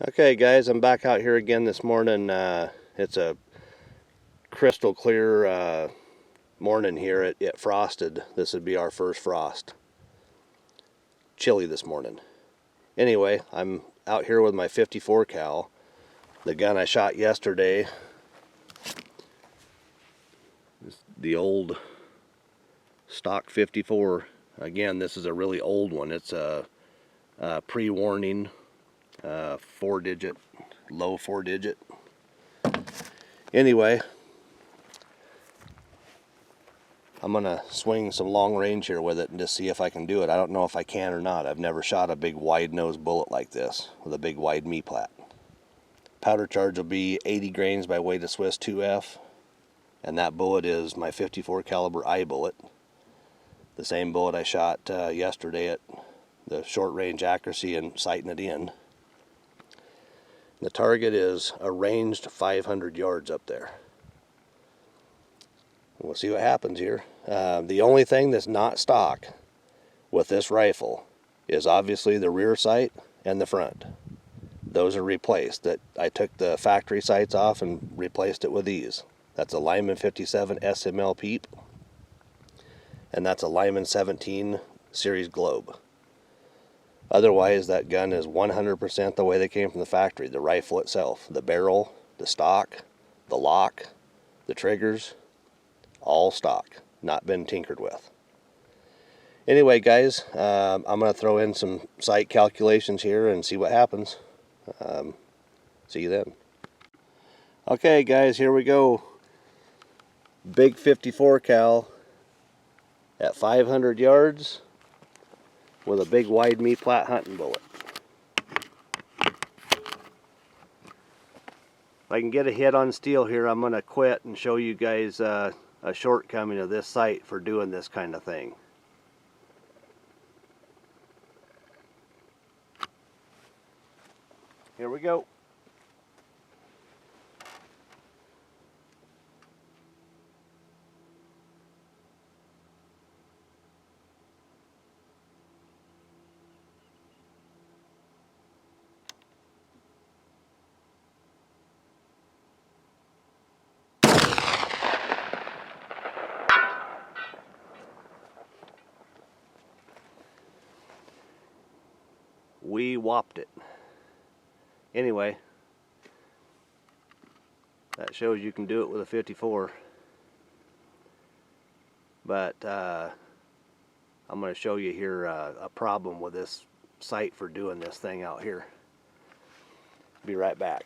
Okay guys, I'm back out here again this morning. It's a crystal clear morning here. It frosted. This would be our first frost. Chilly this morning. Anyway, I'm out here with my 54 cal, the gun I shot yesterday. The old stock 54. Again, this is a really old one. It's a pre-warning 4-digit, low 4-digit. Anyway, I'm gonna swing some long range here with it and just see if I can do it. I don't know if I can or not. I've never shot a big wide nose bullet like this with a big wide me-plat. Powder charge will be 80 grains by weight of Swiss 2F, and that bullet is my 54 caliber eye bullet, the same bullet I shot yesterday at the short range accuracy and sighting it in. The target is a ranged 500 yards up there. We'll see what happens here. The only thing that's not stock with this rifle is obviously the rear sight and the front. Those are replaced. That I took the factory sights off and replaced it with these. That's a Lyman 57 SML peep, and that's a Lyman 17 series globe. Otherwise, that gun is 100% the way they came from the factory. The rifle itself, the barrel, the stock, the lock, the triggers, all stock, not been tinkered with. Anyway guys, I'm going to throw in some sight calculations here and see what happens. See you then. Okay guys, here we go. Big 54 cal at 500 yards with a big wide me-plat hunting bullet. If I can get a hit on steel here, I'm going to quit and show you guys a shortcoming of this sight for doing this kind of thing. Here we go. We whopped it. Anyway, that shows you can do it with a 54. But I'm going to show you here a problem with this sight for doing this thing out here. Be right back.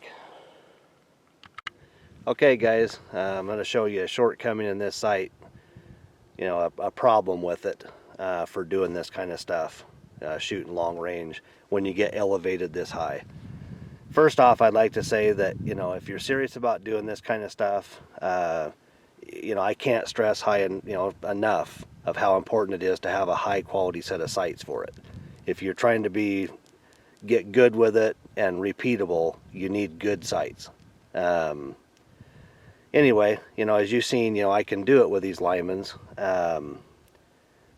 Okay guys, I'm going to show you a shortcoming in this sight. You know, a problem with it for doing this kind of stuff. Shooting long range when you get elevated this high. First off, I'd like to say that, you know, if you're serious about doing this kind of stuff, you know, I can't stress enough of how important it is to have a high quality set of sights for it. If you're trying to get good with it and repeatable, you need good sights. Anyway, you know, as you've seen, you know, I can do it with these Lymans.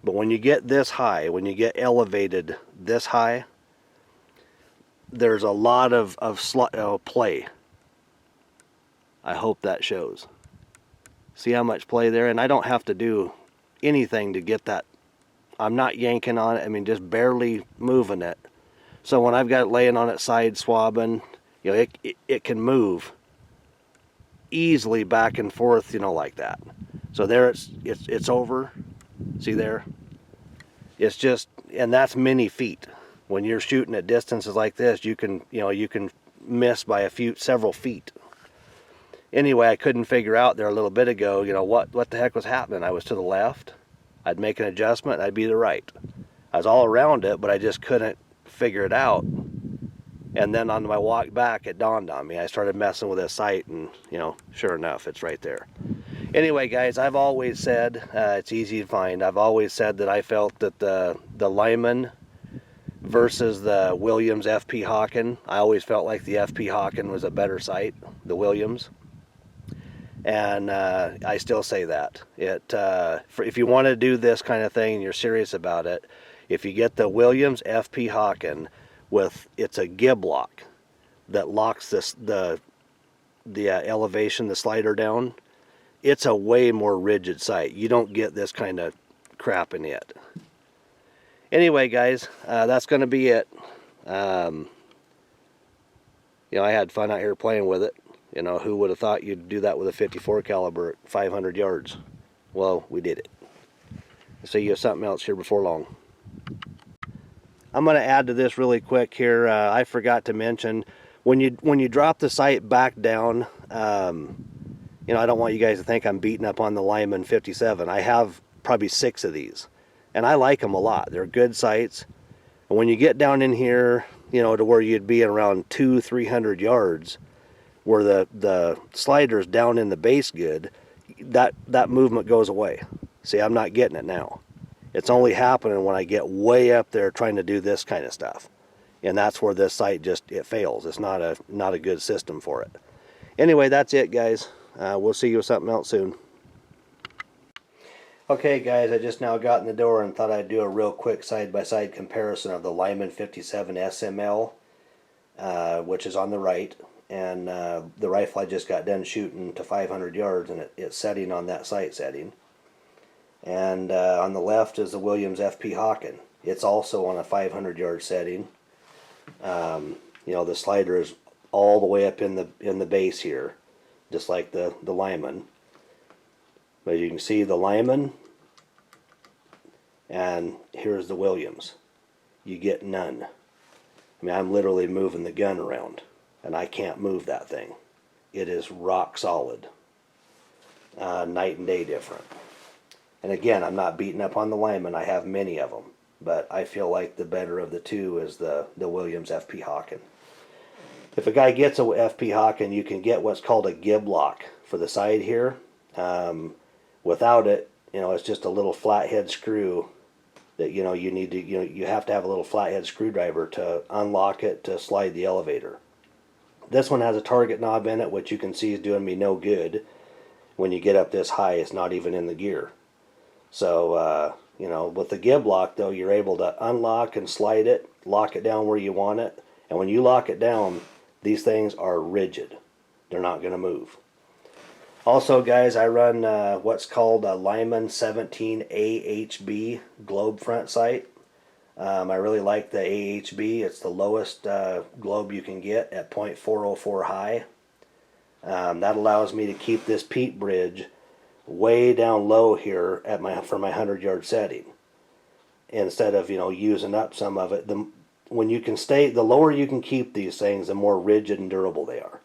But when you get this high, when you get elevated this high, there's a lot of play. I hope that shows. See how much play there? And I don't have to do anything to get that. I'm not yanking on it. I mean, just barely moving it. So when I've got it laying on its side swabbing, you know, it can move easily back and forth, you know, like that. So there it's over. See there? It's just, and that's many feet. When you're shooting at distances like this, you can miss by several feet. Anyway, I couldn't figure out there a little bit ago, you know, what the heck was happening. I was to the left. I'd make an adjustment, I'd be to the right. I was all around it, but I just couldn't figure it out. And then on my walk back, it dawned on me. I started messing with this sight, and, you know, sure enough, it's right there. Anyway, guys, I've always said, it's easy to find, I've always said that I felt that the Lyman versus the Williams FP Hawken, I always felt like the FP Hawken was a better sight, the Williams. And I still say that. If you want to do this kind of thing and you're serious about it, if you get the Williams FP Hawken it's a gib lock. that locks the elevation, the slider down, it's a way more rigid sight. You don't get this kind of crap in it. Anyway, guys, that's going to be it. You know, I had fun out here playing with it. You know, who would have thought you'd do that with a 54 caliber at 500 yards? Well, we did it. See you something else here before long. I'm going to add to this really quick here. I forgot to mention, when you drop the sight back down, you know, I don't want you guys to think I'm beating up on the Lyman 57. I have probably 6 of these, and I like them a lot. They're good sights. And when you get down in here, you know, to where you'd be at around 200-300 yards, where the slider's down in the base good, that movement goes away. See, I'm not getting it now. It's only happening when I get way up there trying to do this kind of stuff. And that's where this sight just, it fails. It's not a good system for it. Anyway, that's it, guys. We'll see you with something else soon. Okay, guys, I just now got in the door and thought I'd do a real quick side-by-side comparison of the Lyman 57 SML, which is on the right, and the rifle I just got done shooting to 500 yards, and it's setting on that sight setting. And on the left is the Williams FP Hawken. It's also on a 500 yard setting. You know, the slider is all the way up in the base here, just like the Lyman. But you can see the Lyman, and here's the Williams. You get none. I mean, I'm literally moving the gun around, and I can't move that thing. It is rock solid. Night and day different. And again, I'm not beating up on the Lyman. I have many of them, but I feel like the better of the two is the Williams FP Hawken. If a guy gets a FP Hawken, you can get what's called a gib lock for the side here. Without it, you know, it's just a little flathead screw that, you know, you need to, you know, you have to have a little flathead screwdriver to unlock it to slide the elevator. This one has a target knob in it, which you can see is doing me no good. When you get up this high, it's not even in the gear. So, you know, with the gib lock, though, you're able to unlock and slide it, lock it down where you want it. And when you lock it down, these things are rigid. They're not going to move. Also, guys, I run what's called a Lyman 17 AHB globe front sight. I really like the AHB. It's the lowest globe you can get at .404 high. That allows me to keep this peak bridge way down low here at for my 100-yard setting, instead of, you know, using up some of it. When you can stay, the lower you can keep these things, the more rigid and durable they are.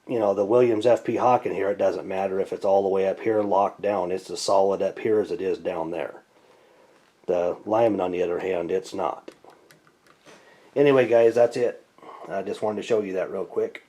You know, the Williams FP Hawken here, it doesn't matter if it's all the way up here locked down. It's as solid up here as it is down there. The Lyman, on the other hand, it's not. Anyway, guys, that's it. I just wanted to show you that real quick.